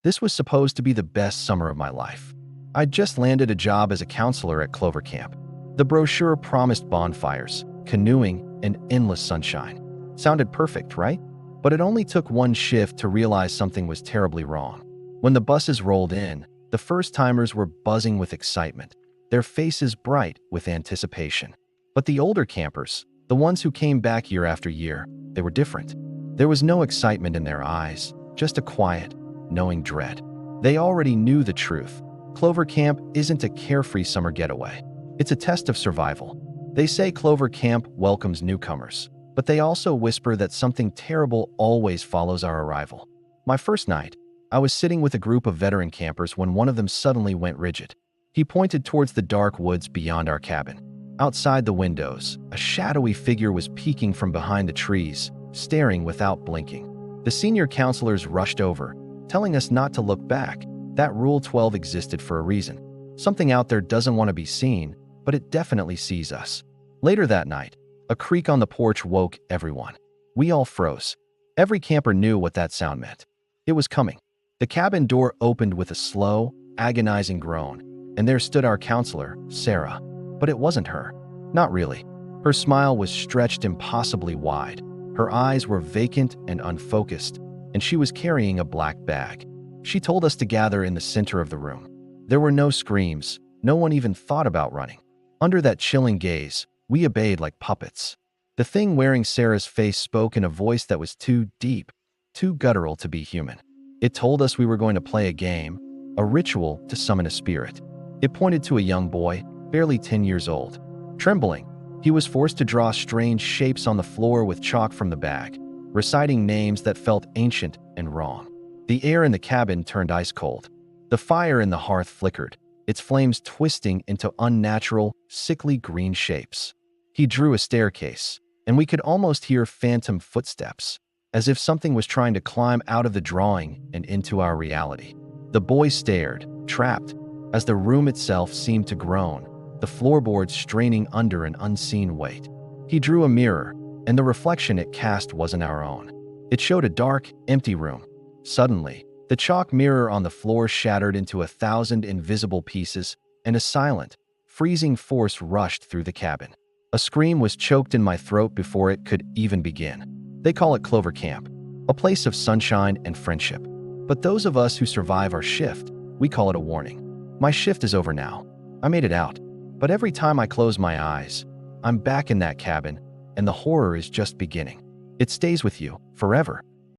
This was supposed to be the best summer of my life. I'd just landed a job as a counselor at Clover Camp. The brochure promised bonfires, canoeing, and endless sunshine. Sounded perfect, right? But it only took one shift to realize something was terribly wrong. When the buses rolled in, the first-timers were buzzing with excitement, their faces bright with anticipation. But the older campers, the ones who came back year after year, they were different. There was no excitement in their eyes, just a quiet, knowing dread. They already knew the truth. Clover Camp isn't a carefree summer getaway. It's a test of survival. They say Clover Camp welcomes newcomers, but they also whisper that something terrible always follows our arrival. My first night, I was sitting with a group of veteran campers when one of them suddenly went rigid. He pointed towards the dark woods beyond our cabin. Outside the windows, a shadowy figure was peeking from behind the trees, staring without blinking. The senior counselors rushed over, telling us not to look back. That Rule 12 existed for a reason. Something out there doesn't want to be seen, but it definitely sees us. Later that night, a creak on the porch woke everyone. We all froze. Every camper knew what that sound meant. It was coming. The cabin door opened with a slow, agonizing groan, and there stood our counselor, Sarah. But it wasn't her. Not really. Her smile was stretched impossibly wide. Her eyes were vacant and unfocused, and she was carrying a black bag. She told us to gather in the center of the room. There were no screams. No one even thought about running. Under that chilling gaze, we obeyed like puppets. The thing wearing Sarah's face spoke in a voice that was too deep, too guttural to be human. It told us we were going to play a game, a ritual to summon a spirit. It pointed to a young boy, barely 10 years old. Trembling, he was forced to draw strange shapes on the floor with chalk from the bag, reciting names that felt ancient and wrong. The air in the cabin turned ice cold. The fire in the hearth flickered, its flames twisting into unnatural, sickly green shapes. He drew a staircase, and we could almost hear phantom footsteps, as if something was trying to climb out of the drawing and into our reality. The boy stared, trapped, as the room itself seemed to groan, the floorboards straining under an unseen weight. He drew a mirror, and the reflection it cast wasn't our own. It showed a dark, empty room. Suddenly, the chalk mirror on the floor shattered into 1,000 invisible pieces, and a silent, freezing force rushed through the cabin. A scream was choked in my throat before it could even begin. They call it Clover Camp, a place of sunshine and friendship. But those of us who survive our shift, we call it a warning. My shift is over now. I made it out. But every time I close my eyes, I'm back in that cabin, and the horror is just beginning. It stays with you forever.